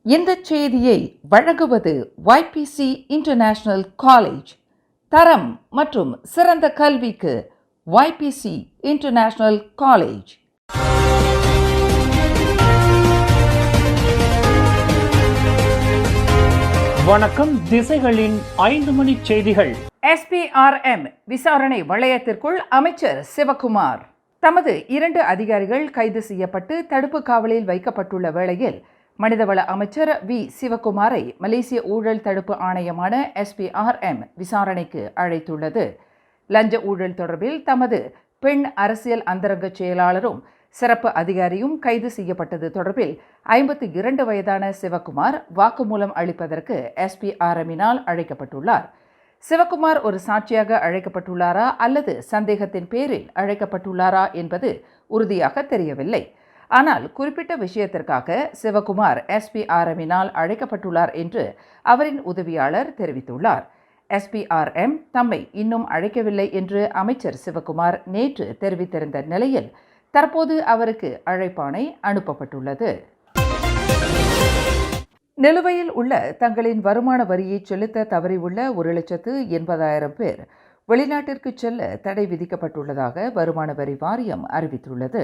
இந்த செய்தியை வழங்குவது YPC இன்டர்நேஷனல் காலேஜ். தரம் மற்றும் சிறந்த கல்விக்கு YPC இன்டர்நேஷனல் காலேஜ். வணக்கம். திசைகளின் 5 மணி செய்திகள். SPRM விசாரணை வளையத்திற்குள் அமைச்சர் சிவகுமார். தமது 2 அதிகாரிகள் கைது செய்யப்பட்டு தடுப்பு காவலில் வைக்கப்பட்டுள்ள வேளையில் மனிதவள அமைச்சர் வி சிவகுமாரை மலேசிய ஊழல் தடுப்பு ஆணையமான SPRM விசாரணைக்கு அழைத்துள்ளது. லஞ்ச ஊழல் தொடர்பில் தமது பெண் அரசியல் அந்தரங்க செயலாளரும் சிறப்பு அதிகாரியும் கைது செய்யப்பட்டது தொடர்பில் 52 வயதான சிவகுமார் வாக்குமூலம் அளிப்பதற்கு SPRMினால் அழைக்கப்பட்டுள்ளார். சிவகுமார் ஒரு சாட்சியாக அழைக்கப்பட்டுள்ளாரா அல்லது சந்தேகத்தின் பேரில் அழைக்கப்பட்டுள்ளாரா என்பது உறுதியாக தெரியவில்லை. ஆனால் குறிப்பிட்ட விஷயத்திற்காக சிவகுமார் SPRMினால் அழைக்கப்பட்டுள்ளார் என்று அவரின் உதவியாளர் தெரிவித்துள்ளார். SPRM தம்மை இன்னும் அழைக்கவில்லை என்று அமைச்சர் சிவகுமார் நேற்று தெரிவித்திருந்த நிலையில் தற்போது அவருக்கு அழைப்பாணை அனுப்பப்பட்டுள்ளது. நிலுவையில் உள்ள தங்களின் வருமான வரியை செலுத்த தவறியுள்ள 1,80,000 பேர் வெளிநாட்டிற்கு செல்ல தடை விதிக்கப்பட்டுள்ளதாக வருமான வரி வாரியம் அறிவித்துள்ளது.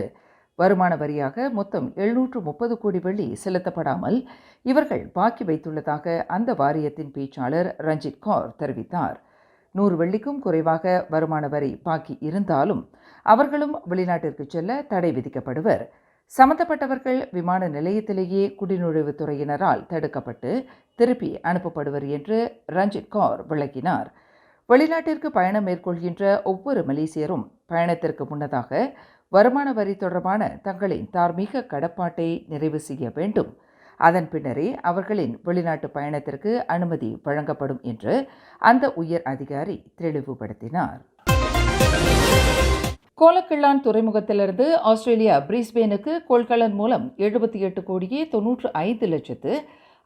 வருமான வரியாக மொத்தம் 730 கோடி வெள்ளி செலுத்தப்படாமல் இவர்கள் பாக்கி வைத்துள்ளதாக அந்த வாரியத்தின் பேச்சாளர் ரஞ்சித் கௌர் தெரிவித்தார். 100 வெள்ளிக்கும் குறைவாக வருமான வரி பாக்கி இருந்தாலும் அவர்களும் வெளிநாட்டிற்கு செல்ல தடை விதிக்கப்படுவர். சம்பந்தப்பட்டவர்கள் விமான நிலையத்திலேயே குடிநுழைவுத் துறையினரால் தடுக்கப்பட்டு திருப்பி அனுப்பப்படுவர் என்று ரஞ்சித் கௌர் விளக்கினார். வெளிநாட்டிற்கு பயணம் மேற்கொள்கின்ற ஒவ்வொரு மலேசியரும் பயணத்திற்கு முன்னதாக வருமான வரி தொடர்பான தங்களின் தார்மீக கடப்பாட்டை நிறைவு செய்ய வேண்டும். அதன் பின்னரே அவர்களின் வெளிநாட்டு பயணத்திற்கு அனுமதி வழங்கப்படும் என்று அந்த உயர் அதிகாரி தெளிவுபடுத்தினார். கோலக்கிள்ளான் துறைமுகத்திலிருந்து ஆஸ்திரேலியா பிரிஸ்பேனுக்கு கொள்கலன் மூலம் 78 கோடியே 95 லட்சத்து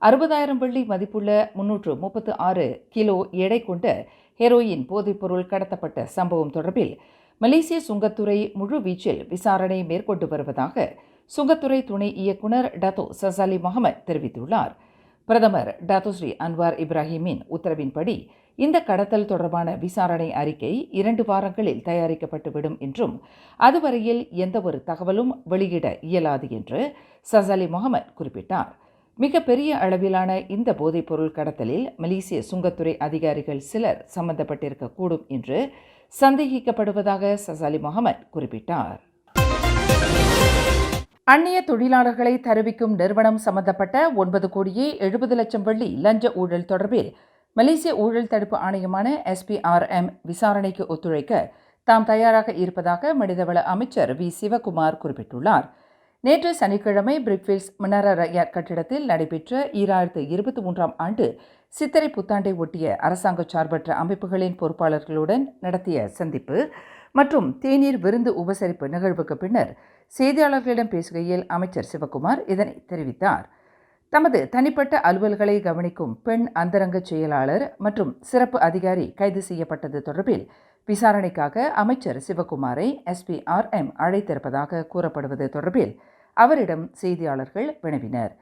60,000 வெள்ளி மதிப்புள்ள 336 கிலோ எடை கொண்ட ஹெரோயின் போதைப்பொருள் கடத்தப்பட்ட சம்பவம் தொடர்பில் மலேசிய சுங்கத்துறை முழு வீச்சில் விசாரணை மேற்கொண்டு வருவதாக சுங்கத்துறை துணை இயக்குனர் டத்தோ சசாலி முகமது தெரிவித்துள்ளார். பிரதமர் டத்தோ ஸ்ரீ அன்வார் இப்ராஹிமின் உத்தரவின்படி இந்த கடத்தல் தொடர்பான விசாரணை அறிக்கை 2 வாரங்களில் தயாரிக்கப்பட்டுவிடும் என்றும் அதுவரையில் எந்தவொரு தகவலும் வெளியிட இயலாது என்று சசாலி முகமது குறிப்பிட்டார். மிகப்பெரிய அளவிலான இந்த போதைப்பொருள் கடத்தலில் மலேசிய சுங்கத்துறை அதிகாரிகள் சிலர் சம்பந்தப்பட்டிருக்கக்கூடும் என்று சந்தேகிக்கப்படுவதாக சசாலி முகமது குறிப்பிட்டார். அந்நிய தொழிலாளர்களை தருவிக்கும் நிறுவனம் சம்பந்தப்பட்ட 9 கோடியே 70 லட்சம் வெள்ளி லஞ்ச ஊழல் தொடர்பில் மலேசிய ஊழல் தடுப்பு ஆணையமான SPRM விசாரணைக்கு ஒத்துழைக்க தாம் தயாராக இருப்பதாக மனிதவள அமைச்சர் வி சிவகுமார் குறிப்பிட்டுள்ளார். நேற்று சனிக்கிழமை பிரிக்ஃபீல்ட்ஸ் மினாரா ரயாட் கட்டிடத்தில் நடைபெற்ற 2023ஆம் ஆண்டு சித்திரை புத்தாண்டை ஒட்டிய அரசாங்க சார்பற்ற அமைப்புகளின் பொறுப்பாளர்களுடன் நடத்திய சந்திப்பு மற்றும் தேநீர் விருந்து உபசரிப்பு நிகழ்வுக்கு பின்னர் செய்தியாளர்களிடம் பேசுகையில் அமைச்சர் சிவகுமார் இதனை தெரிவித்தார். தமது தனிப்பட்ட அலுவல்களை கவனிக்கும் பெண் அந்தரங்க செயலாளர் மற்றும் சிறப்பு அதிகாரி கைது செய்யப்பட்டது தொடர்பில் விசாரணைக்காக அமைச்சர் சிவகுமாரை SPRM அழைத்திருப்பதாக கூறப்படுவது தொடர்பில் அவரிடம் செய்தியாளர்கள் வினவினர்.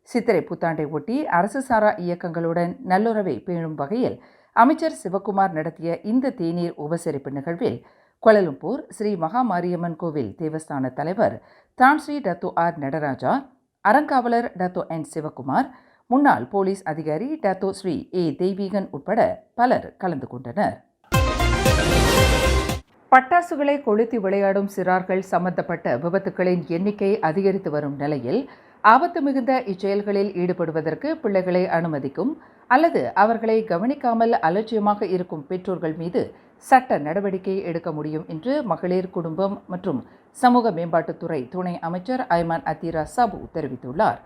சித்திரை புத்தாண்டை ஒட்டி அரசு சாரா இயக்கங்களுடன் நல்லுறவை பேணும் வகையில் அமைச்சர் சிவகுமார் நடத்திய இந்த தேநீர் உபசரிப்பு நிகழ்வில் கோலாலம்பூர் ஸ்ரீ மகா மாரியம்மன் கோவில் தேவஸ்தான தலைவர் தான் ஸ்ரீ டத்தோ ஆர் நடராஜா, அறங்காவலர் டத்தோ N சிவகுமார், முன்னாள் போலீஸ் அதிகாரி டத்தோ ஸ்ரீ A தெய்வீகன் உட்பட பலர் கலந்து கொண்டனர். பட்டாசுகளை கொளுத்தி விளையாடும் சிறார்கள் சம்பந்தப்பட்ட விபத்துகளின் எண்ணிக்கை அதிகரித்து வரும் நிலையில் ஆபத்து மிகுந்த இச்செயல்களில் ஈடுபடுவதற்கு பிள்ளைகளை அனுமதிக்கும் அல்லது அவர்களை கவனிக்காமல் அலட்சியமாக இருக்கும் பெற்றோர்கள் மீது சட்ட நடவடிக்கை எடுக்க முடியும் என்று மகளிர் குடும்பம் மற்றும் சமூக மேம்பாட்டுத்துறை துணை அமைச்சர் ஐமான் அத்தீரா சாபு தெரிவித்துள்ளார்.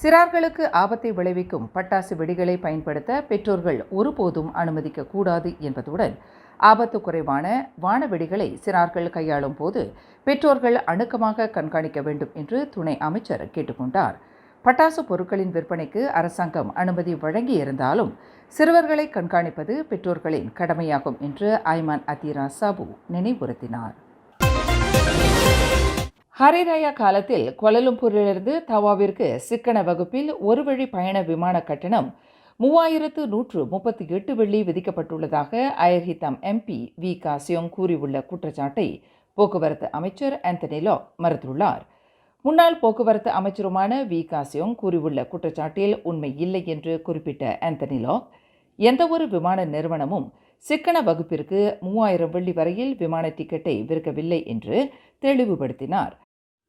சிறார்களுக்கு ஆபத்தை விளைவிக்கும் பட்டாசு வெடிகளை பயன்படுத்த பெற்றோர்கள் ஒருபோதும் அனுமதிக்க கூடாது என்பதுடன் ஆபத்து குறைவான வானவெடிகளை சிறார்கள் கையாளும் போது பெற்றோர்கள் அணுக்கமாக கண்காணிக்க வேண்டும் என்று துணை அமைச்சர் கேட்டுக்கொண்டார். பட்டாசு பொருட்களின் விற்பனைக்கு அரசாங்கம் அனுமதி வழங்கியிருந்தாலும் சிறுவர்களை கண்காணிப்பது பெற்றோர்களின் கடமையாகும் என்று ஐமான் அத்தீரா சாபு நினைவுறுத்தினார். ஹரிராயா காலத்தில் கோலாலம்பூரிலிருந்து தவாவிற்கு சிக்கன வகுப்பில் ஒரு வழி பயண விமான கட்டணம் 3138 வெள்ளி விதிக்கப்பட்டுள்ளதாக அயர் ஹிதம் எம்பி வி காசியோங் கூறியுள்ள குற்றச்சாட்டை போக்குவரத்து அமைச்சர் ஆந்தனி லாக் மறுத்துள்ளார். முன்னாள் போக்குவரத்து அமைச்சருமான வி காசியோங் கூறியுள்ள குற்றச்சாட்டில் உண்மை இல்லை என்று குறிப்பிட்ட ஆந்தனி லாக், எந்தவொரு விமான நிறுவனமும் சிக்கன வகுப்பிற்கு 3000 வெள்ளி வரையில் விமான டிக்கெட்டை விற்கவில்லை என்று தெளிவுபடுத்தினார்.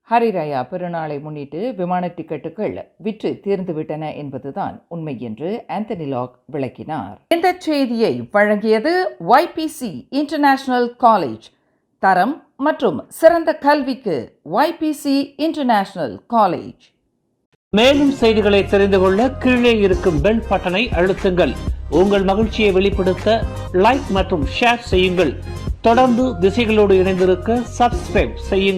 ஹரிராயா பெருநாளை முன்னிட்டு விமான டிக்கெட்டுகள் விற்று தீர்ந்துவிட்டன என்பதுதான் உண்மை என்று ஆந்தனி லாக் விளக்கினார். இந்த செய்தியை வழங்கியது YPC இன்டர்நேஷனல் காலேஜ். தரம் மற்றும் சிறந்த கல்விக்கு YPC இன்டர்நேஷனல் காலேஜ். மேலும் செய்திகளை தெரிந்து கொள்ள கீழே இருக்கும் பெல் பட்டனை அழுத்துங்கள். உங்கள் மகிழ்ச்சியை வெளிப்படுத்த லைக் மற்றும் ஷேர் செய்யுங்கள். தொடர்ந்து திசைகளோடு இணைந்திருக்க சப்ஸ்கிரைப் செய்யுங்கள்.